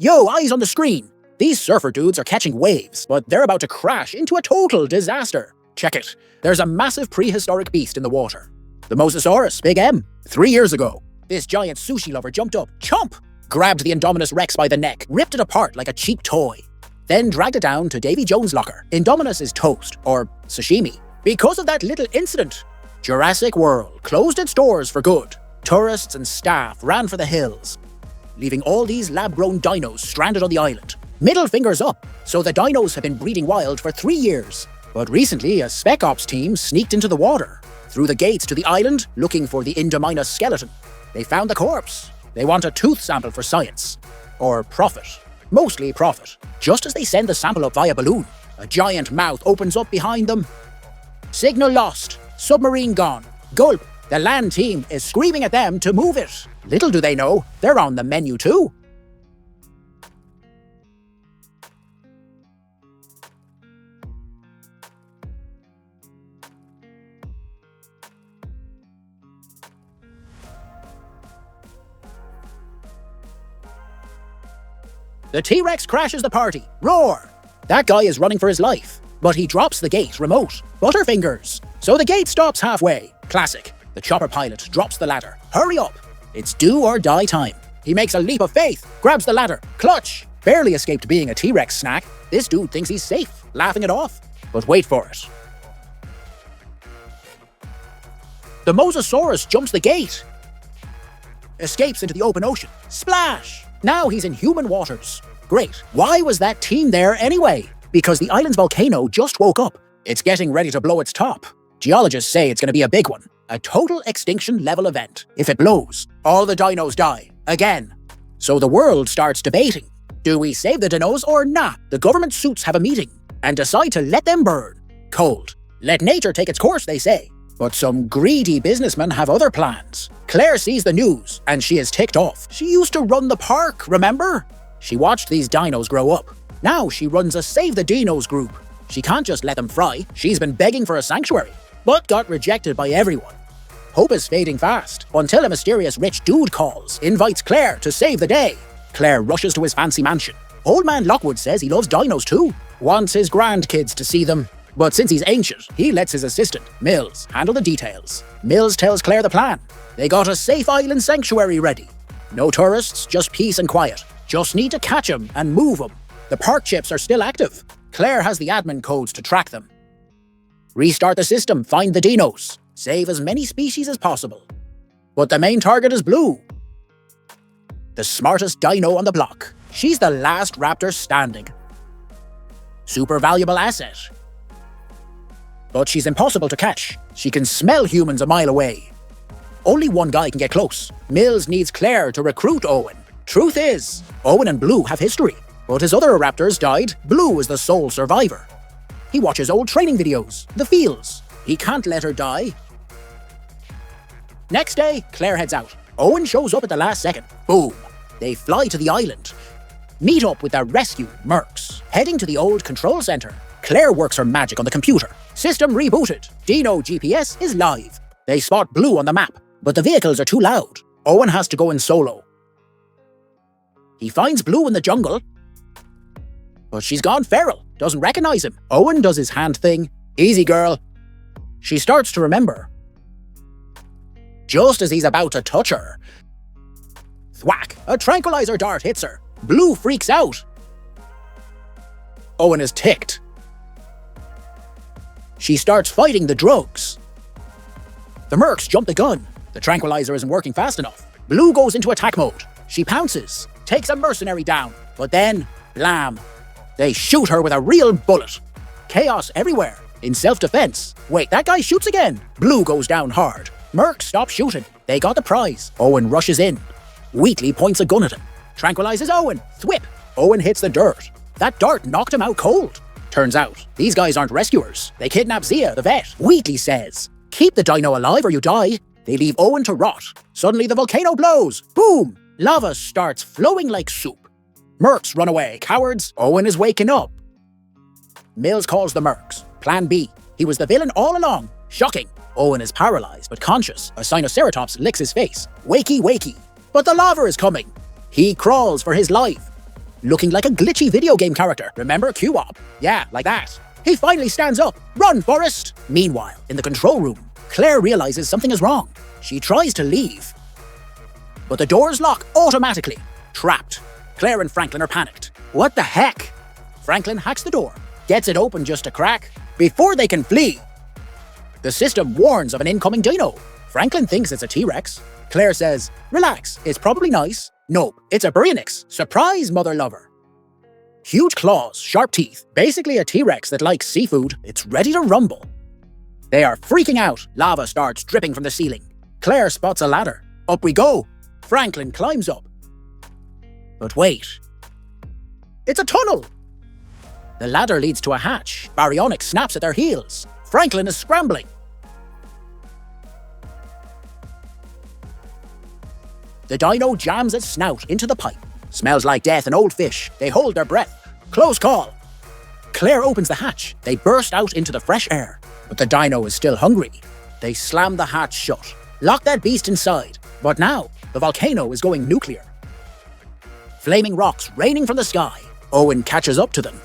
Yo, eyes on the screen! These surfer dudes are catching waves, but they're about to crash into a total disaster. Check it. There's a massive prehistoric beast in the water. The Mosasaurus, Big M. 3 years ago, this giant sushi lover jumped up, chomp! Grabbed the Indominus Rex by the neck, ripped it apart like a cheap toy. Then dragged it down to Davy Jones' locker. Indominus is toast, or sashimi. Because of that little incident, Jurassic World closed its doors for good. Tourists and staff ran for the hills, leaving all these lab-grown dinos stranded on the island. Middle fingers up, so the dinos have been breeding wild for 3 years. But recently, a spec ops team sneaked into the water, through the gates to the island, looking for the Indominus skeleton. They found the corpse. They want a tooth sample for science. Or profit. Mostly profit. Just as they send the sample up via balloon, a giant mouth opens up behind them. Signal lost. Submarine gone. Gulp. The land team is screaming at them to move it. Little do they know, they're on the menu too. The T-Rex crashes the party. Roar! That guy is running for his life, but he drops the gate remote. Butterfingers. So the gate stops halfway. Classic. The chopper pilot drops the ladder. Hurry up! It's do or die time. He makes a leap of faith, grabs the ladder, clutch! Barely escaped being a T-Rex snack. This dude thinks he's safe, laughing it off. But wait for it. The Mosasaurus jumps the gate. Escapes into the open ocean. Splash! Now he's in human waters. Great. Why was that team there anyway? Because the island's volcano just woke up. It's getting ready to blow its top. Geologists say it's going to be a big one. A total extinction level event. If it blows, all the dinos die. Again. So the world starts debating. Do we save the dinos or nah? The government suits have a meeting and decide to let them burn. Cold. Let nature take its course, they say. But some greedy businessmen have other plans. Claire sees the news, and she is ticked off. She used to run the park, remember? She watched these dinos grow up. Now she runs a Save the Dinos group. She can't just let them fry. She's been begging for a sanctuary, but got rejected by everyone. Hope is fading fast, until a mysterious rich dude calls, invites Claire to save the day. Claire rushes to his fancy mansion. Old man Lockwood says he loves dinos too. Wants his grandkids to see them. But since he's ancient, he lets his assistant, Mills, handle the details. Mills tells Claire the plan. They got a safe island sanctuary ready. No tourists, just peace and quiet. Just need to catch 'em and move 'em. The park chips are still active. Claire has the admin codes to track them. Restart the system, find the dinos. Save as many species as possible. But the main target is Blue. The smartest dino on the block. She's the last raptor standing. Super valuable asset. But she's impossible to catch. She can smell humans a mile away. Only one guy can get close. Mills needs Claire to recruit Owen. Truth is, Owen and Blue have history. But his other raptors died. Blue is the sole survivor. He watches old training videos, the feels. He can't let her die. Next day, Claire heads out. Owen shows up at the last second. Boom. They fly to the island. Meet up with their rescue, Mercs. Heading to the old control center. Claire works her magic on the computer. System rebooted. Dino GPS is live. They spot Blue on the map, but the vehicles are too loud. Owen has to go in solo. He finds Blue in the jungle, but she's gone feral, doesn't recognize him. Owen does his hand thing. Easy, girl. She starts to remember. Just as he's about to touch her, thwack! A tranquilizer dart hits her. Blue freaks out. Owen is ticked. She starts fighting the drugs. The Mercs jump the gun. The tranquilizer isn't working fast enough. Blue goes into attack mode. She pounces, takes a mercenary down, but then, blam! They shoot her with a real bullet. Chaos everywhere. In self-defense. Wait, that guy shoots again. Blue goes down hard. Merc stops shooting. They got the prize. Owen rushes in. Wheatley points a gun at him. Tranquilizes Owen. Thwip. Owen hits the dirt. That dart knocked him out cold. Turns out, these guys aren't rescuers. They kidnap Zia, the vet. Wheatley says, keep the dino alive or you die. They leave Owen to rot. Suddenly the volcano blows. Boom! Lava starts flowing like soup. Mercs run away. Cowards. Owen is waking up. Mills calls the Mercs. Plan B. He was the villain all along. Shocking. Owen is paralyzed but conscious. A Sinoceratops licks his face. Wakey, wakey. But the lava is coming. He crawls for his life. looking like a glitchy video game character. Remember Q-Op? Yeah, like that. He finally stands up. Run, Forrest! Meanwhile, in the control room, Claire realizes something is wrong. She tries to leave, but the doors lock automatically. Trapped. Claire and Franklin are panicked. What the heck? Franklin hacks the door, gets it open just a crack. Before they can flee, the system warns of an incoming dino. Franklin thinks it's a T-Rex. Claire says, relax, it's probably nice. Nope, it's a Bryonyx. Surprise, mother lover. Huge claws, sharp teeth, basically a T-Rex that likes seafood. It's ready to rumble. They are freaking out. Lava starts dripping from the ceiling. Claire spots a ladder. Up we go. Franklin climbs up. But wait. It's a tunnel! The ladder leads to a hatch. Baryonyx snaps at their heels. Franklin is scrambling. The dino jams its snout into the pipe. Smells like death and old fish. They hold their breath. Close call. Claire opens the hatch. They burst out into the fresh air. But the dino is still hungry. They slam the hatch shut. Lock that beast inside. But now, the volcano is going nuclear. Flaming rocks raining from the sky. Owen catches up to them.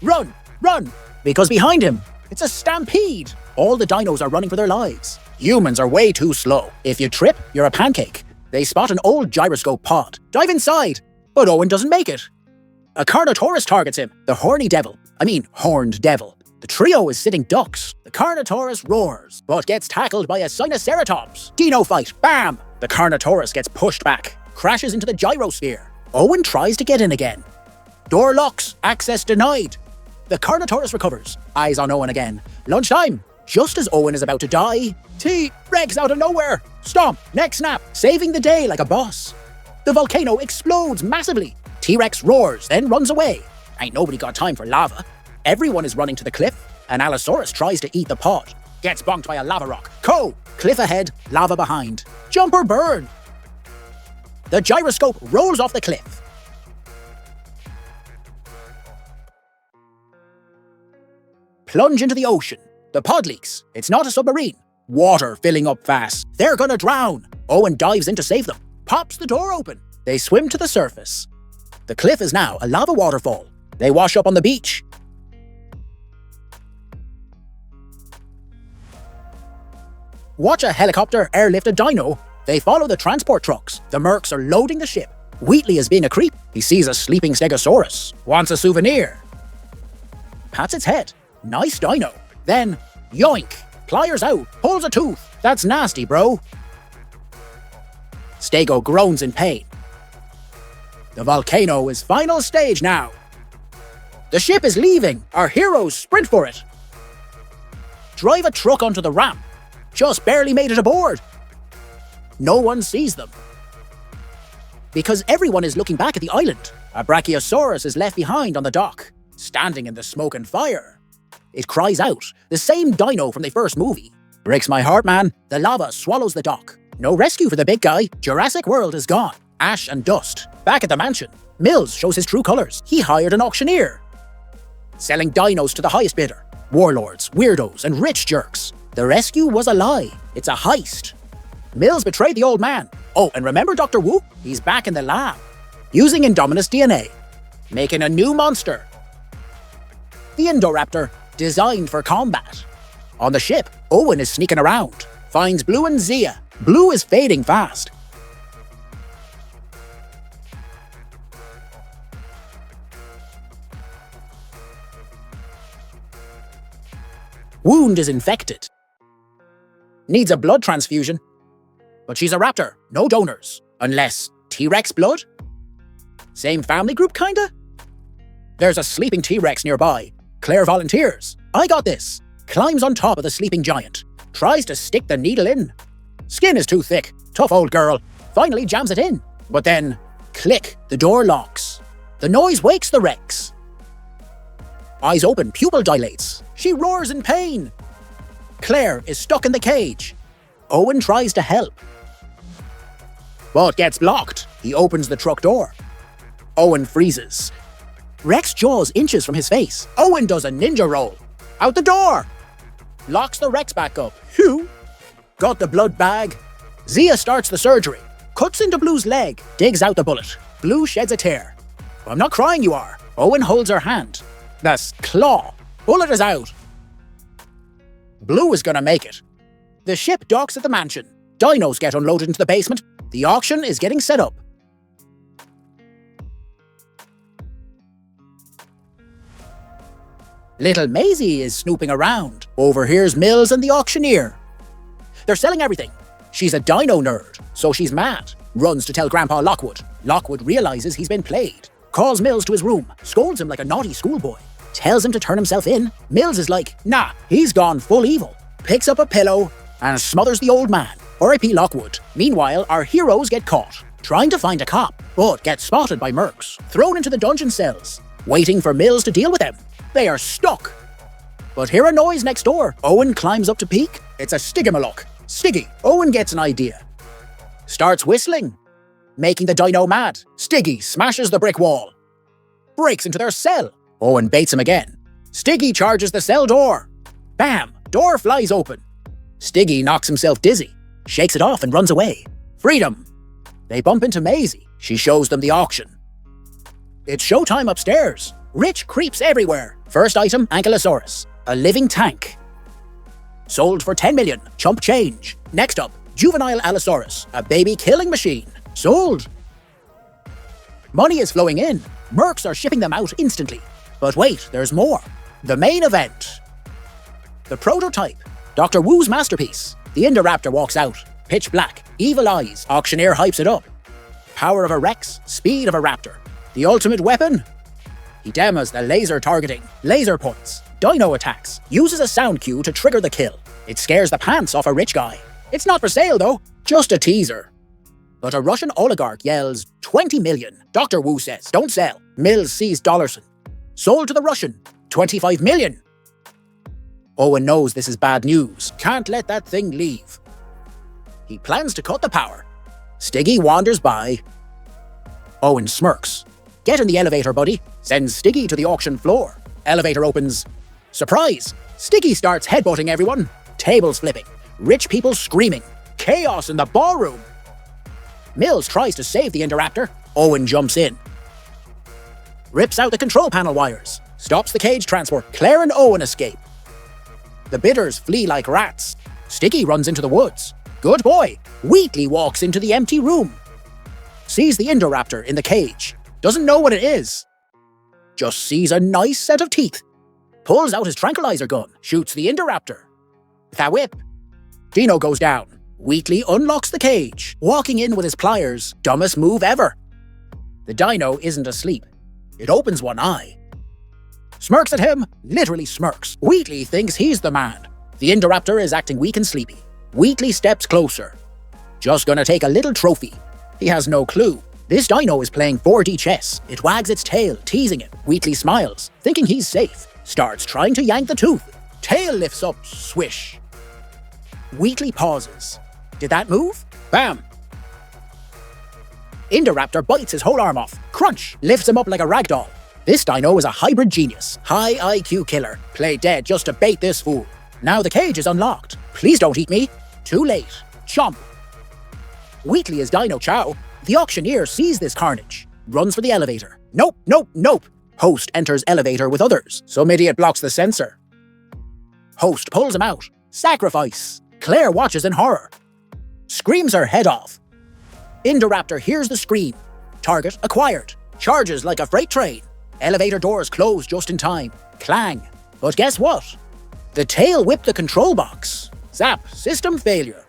Run! Run! Because behind him, it's a stampede. All the dinos are running for their lives. Humans are way too slow. If you trip, you're a pancake. They spot an old gyroscope pod. Dive inside. But Owen doesn't make it. A Carnotaurus targets him. The horned devil. The trio is sitting ducks. The Carnotaurus roars, but gets tackled by a Sinoceratops. Dino fight. Bam! The Carnotaurus gets pushed back. Crashes into the gyrosphere. Owen tries to get in again. Door locks. Access denied. The Carnotaurus recovers. Eyes on Owen again. Lunchtime. Just as Owen is about to die, T-Rex out of nowhere. Stomp. Neck snap. Saving the day like a boss. The volcano explodes massively. T-Rex roars, then runs away. Ain't nobody got time for lava. Everyone is running to the cliff. An Allosaurus tries to eat the pod. Gets bonked by a lava rock. Cliff ahead, lava behind. Jump or burn. The gyroscope rolls off the cliff. Plunge into the ocean. The pod leaks. It's not a submarine. Water filling up fast. They're gonna drown. Owen dives in to save them. Pops the door open. They swim to the surface. The cliff is now a lava waterfall. They wash up on the beach. Watch a helicopter airlift a dino. They follow the transport trucks. The mercs are loading the ship. Wheatley is being a creep. He sees a sleeping stegosaurus. Wants a souvenir. Pats its head. Nice dino. Then, yoink. Pliers out. Pulls a tooth. That's nasty, bro. Stego groans in pain. The volcano is final stage now. The ship is leaving. Our heroes sprint for it. Drive a truck onto the ramp. Just barely made it aboard. No one sees them. Because everyone is looking back at the island. A brachiosaurus is left behind on the dock, standing in the smoke and fire. It cries out, the same dino from the first movie. Breaks my heart, man. The lava swallows the dock. No rescue for the big guy. Jurassic World is gone. Ash and dust. Back at the mansion, Mills shows his true colors. He hired an auctioneer. Selling dinos to the highest bidder. Warlords, weirdos, and rich jerks. The rescue was a lie. It's a heist. Mills betrayed the old man. Oh, and remember Dr. Wu? He's back in the lab. Using Indominus DNA. Making a new monster. The Indoraptor, designed for combat. On the ship, Owen is sneaking around. Finds Blue and Zia. Blue is fading fast. Wound is infected. Needs a blood transfusion. But she's a raptor, no donors. Unless T-Rex blood? Same family group, kinda? There's a sleeping T-Rex nearby. Claire volunteers. I got this. Climbs on top of the sleeping giant. Tries to stick the needle in. Skin is too thick. Tough old girl. Finally jams it in. But then, click, the door locks. The noise wakes the Rex. Eyes open, pupil dilates. She roars in pain. Claire is stuck in the cage. Owen tries to help, but gets blocked. He opens the truck door. Owen freezes. Rex jaws inches from his face. Owen does a ninja roll. Out the door! Locks the Rex back up. Phew! Got the blood bag. Zia starts the surgery. Cuts into Blue's leg. Digs out the bullet. Blue sheds a tear. I'm not crying, you are. Owen holds her hand. That's claw. Bullet is out. Blue is gonna make it. The ship docks at the mansion. Dinos get unloaded into the basement. The auction is getting set up. Little Maisie is snooping around, overhears Mills and the auctioneer. They're selling everything. She's a dino nerd, so she's mad. Runs to tell Grandpa Lockwood. Lockwood realizes he's been played. Calls Mills to his room, scolds him like a naughty schoolboy. Tells him to turn himself in. Mills is like, nah, he's gone full evil. Picks up a pillow and smothers the old man. R.I.P. Lockwood. Meanwhile, our heroes get caught, trying to find a cop, but get spotted by mercs, thrown into the dungeon cells, waiting for Mills to deal with them. They are stuck. But hear a noise next door. Owen climbs up to peek. It's a Stigimalook. Stiggy. Owen gets an idea. Starts whistling, making the dino mad. Stiggy smashes the brick wall. Breaks into their cell. Owen baits him again. Stiggy charges the cell door. Bam! Door flies open. Stiggy knocks himself dizzy, shakes it off and runs away. Freedom! They bump into Maisie. She shows them the auction. It's showtime upstairs. Rich creeps everywhere. First item, Ankylosaurus, a living tank. Sold for 10 million, chump change. Next up, juvenile Allosaurus, a baby killing machine. Sold. Money is flowing in. Mercs are shipping them out instantly. But wait, there's more. The main event. The prototype, Dr. Wu's masterpiece. The Indoraptor walks out. Pitch black, evil eyes, auctioneer hypes it up. Power of a Rex, speed of a Raptor. The ultimate weapon? He demos the laser targeting, laser points, dino attacks, uses a sound cue to trigger the kill. It scares the pants off a rich guy. It's not for sale though, just a teaser. But a Russian oligarch yells, 20 million. Dr. Wu says, don't sell. Mills sees Dollarson. Sold to the Russian, 25 million. Owen knows this is bad news. Can't let that thing leave. He plans to cut the power. Stiggy wanders by. Owen smirks. Get in the elevator, buddy. Sends Stiggy to the auction floor. Elevator opens. Surprise! Stiggy starts headbutting everyone. Tables flipping. Rich people screaming. Chaos in the ballroom. Mills tries to save the Indoraptor. Owen jumps in. Rips out the control panel wires. Stops the cage transport. Claire and Owen escape. The bidders flee like rats. Stiggy runs into the woods. Good boy. Wheatley walks into the empty room. Sees the Indoraptor in the cage. Doesn't know what it is. Just sees a nice set of teeth. Pulls out his tranquilizer gun. Shoots the Indoraptor. With a whip. Dino goes down. Wheatley unlocks the cage. Walking in with his pliers. Dumbest move ever. The dino isn't asleep. It opens one eye. Smirks at him. Literally smirks. Wheatley thinks he's the man. The Indoraptor is acting weak and sleepy. Wheatley steps closer. Just gonna take a little trophy. He has no clue. This dino is playing 4D chess. It wags its tail, teasing him. Wheatley smiles, thinking he's safe. Starts trying to yank the tooth. Tail lifts up, swish. Wheatley pauses. Did that move? Bam! Indoraptor bites his whole arm off. Crunch! Lifts him up like a ragdoll. This dino is a hybrid genius. High IQ killer. Play dead just to bait this fool. Now the cage is unlocked. Please don't eat me. Too late. Chomp. Wheatley is Dino Chow. The auctioneer sees this carnage. Runs for the elevator. Nope, nope, nope. Host enters elevator with others. Some idiot blocks the sensor. Host pulls him out. Sacrifice. Claire watches in horror. Screams her head off. Indoraptor hears the scream. Target acquired. Charges like a freight train. Elevator doors close just in time. Clang. But guess what? The tail whipped the control box. Zap. System failure.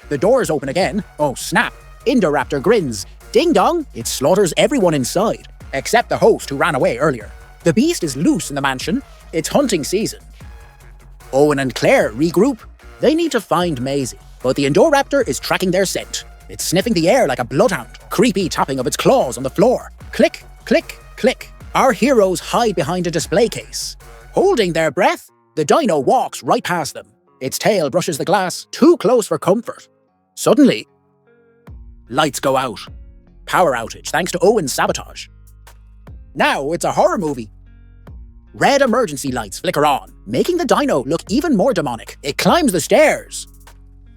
The doors open again. Oh snap. Indoraptor grins. Ding dong. It slaughters everyone inside, except the host who ran away earlier. The beast is loose in the mansion. It's hunting season. Owen and Claire regroup. They need to find Maisie, but the Indoraptor is tracking their scent. It's sniffing the air like a bloodhound, creepy tapping of its claws on the floor. Click, click, click. Our heroes hide behind a display case. Holding their breath, the dino walks right past them. Its tail brushes the glass, too close for comfort. Suddenly, lights go out. Power outage thanks to Owen's sabotage. Now it's a horror movie. Red emergency lights flicker on, making the dino look even more demonic. It climbs the stairs.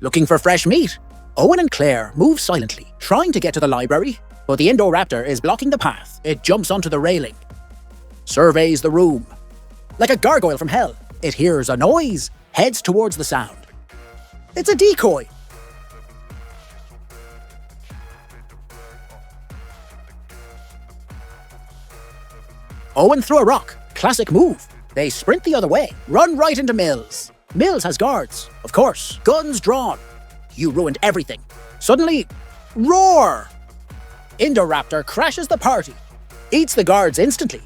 Looking for fresh meat, Owen and Claire move silently, trying to get to the library. but the Indoraptor is blocking the path. It jumps onto the railing, surveys the room. Like a gargoyle from hell, it hears a noise, heads towards the sound. It's a decoy. Owen threw a rock. Classic move. They sprint the other way, run right into Mills. Mills has guards, of course, guns drawn. You ruined everything. Suddenly, roar! Indoraptor crashes the party, eats the guards instantly.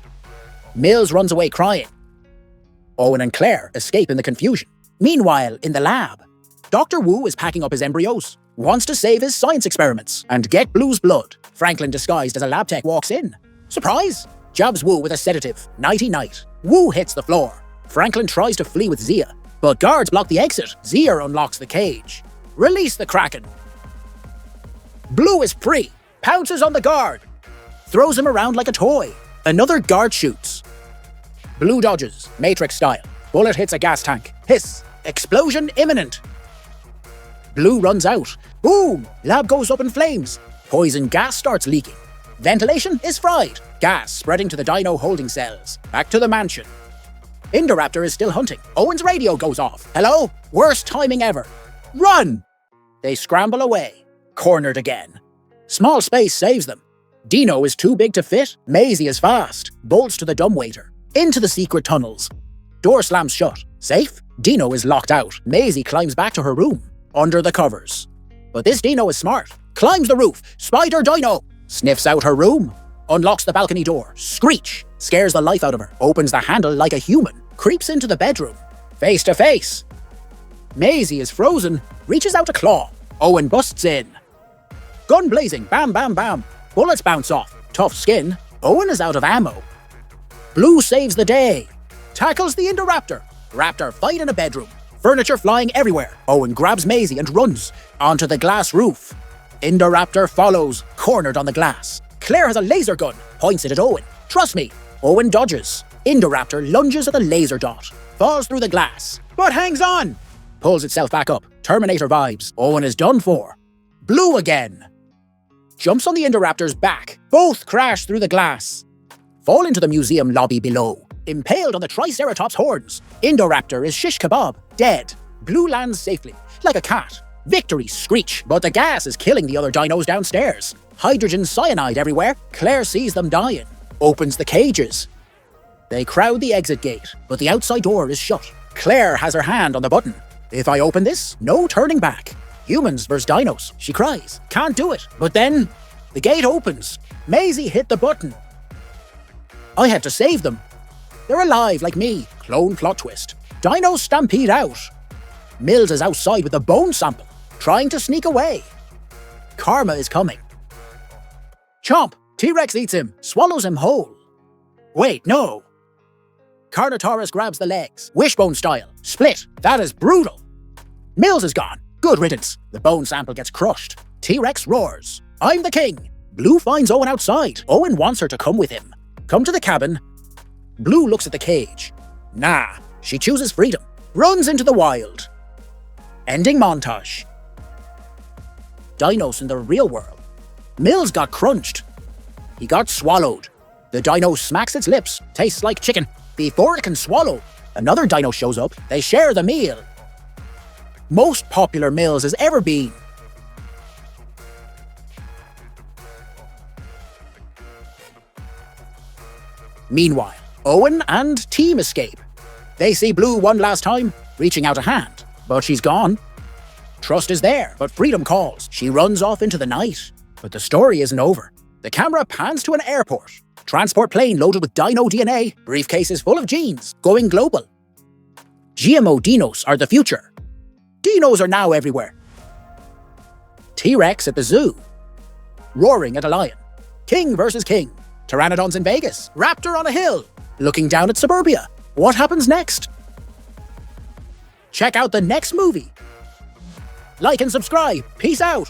Mills runs away crying. Owen and Claire escape in the confusion. Meanwhile, in the lab, Dr. Wu is packing up his embryos, wants to save his science experiments and get Blue's blood. Franklin, disguised as a lab tech, walks in. Surprise! Jabs Wu with a sedative. Nighty-night. Wu hits the floor. Franklin tries to flee with Zia, but guards block the exit. Zia unlocks the cage. Release the Kraken. Blue is free. Pounces on the guard. Throws him around like a toy. Another guard shoots. Blue dodges, Matrix style. Bullet hits a gas tank. Hiss. Explosion imminent. Blue runs out. Boom! Lab goes up in flames. Poison gas starts leaking. Ventilation is fried. Gas spreading to the dino holding cells. Back to the mansion. Indoraptor is still hunting. Owen's radio goes off. Hello? Worst timing ever. Run! They scramble away. Cornered again. Small space saves them. Dino is too big to fit. Maisie is fast. Bolts to the dumbwaiter. Into the secret tunnels. Door slams shut. Safe? Dino is locked out. Maisie climbs back to her room. Under the covers. But this Dino is smart. Climbs the roof. Spider Dino! Sniffs out her room. Unlocks the balcony door. Screech! Scares the life out of her. Opens the handle like a human. Creeps into the bedroom. Face to face. Maisie is frozen. Reaches out a claw. Owen busts in. Gun blazing. Bam, bam, bam. Bullets bounce off. Tough skin. Owen is out of ammo. Blue saves the day. Tackles the Indoraptor. Raptor fight in a bedroom. Furniture flying everywhere. Owen grabs Maisie and runs onto the glass roof. Indoraptor follows, cornered on the glass. Claire has a laser gun, points it at Owen. Trust me. Owen dodges. Indoraptor lunges at the laser dot. Falls through the glass, but hangs on. Pulls itself back up. Terminator vibes. Owen is done for. Blue again. Jumps on the Indoraptor's back. Both crash through the glass. Fall into the museum lobby below. Impaled on the Triceratops horns. Indoraptor is shish kebab. Dead. Blue lands safely, like a cat. Victory screech, but the gas is killing the other dinos downstairs. Hydrogen cyanide everywhere. Claire sees them dying. Opens the cages. They crowd the exit gate, but the outside door is shut. Claire has her hand on the button. If I open this, no turning back. Humans versus dinos, she cries. Can't do it. But then, the gate opens. Maisie hit the button. I had to save them. They're alive like me. Clone plot twist. Dinos stampede out. Mills is outside with a bone sample, trying to sneak away. Karma is coming. Chomp! T-Rex eats him, swallows him whole. Wait, no. Carnotaurus grabs the legs, wishbone style. Split. That is brutal. Mills is gone. Good riddance. The bone sample gets crushed. T-Rex roars. I'm the king. Blue finds Owen outside. Owen wants her to come with him. Come to the cabin. Blue looks at the cage. Nah. She chooses freedom. Runs into the wild. Ending montage. Dinos in the real world. Mills got crunched. He got swallowed. The dino smacks its lips. Tastes like chicken. Before it can swallow, another dino shows up. They share the meal. Most popular Mills has ever been. Meanwhile, Owen and team escape. They see Blue one last time, reaching out a hand, but she's gone. Trust is there, but freedom calls. She runs off into the night. But the story isn't over. The camera pans to an airport. Transport plane loaded with dino DNA, briefcases full of genes, going global. GMO dinos are the future. Dinos are now everywhere. T-Rex at the zoo. Roaring at a lion. King versus king. Pteranodons in Vegas. Raptor on a hill. Looking down at suburbia. What happens next? Check out the next movie. Like and subscribe. Peace out.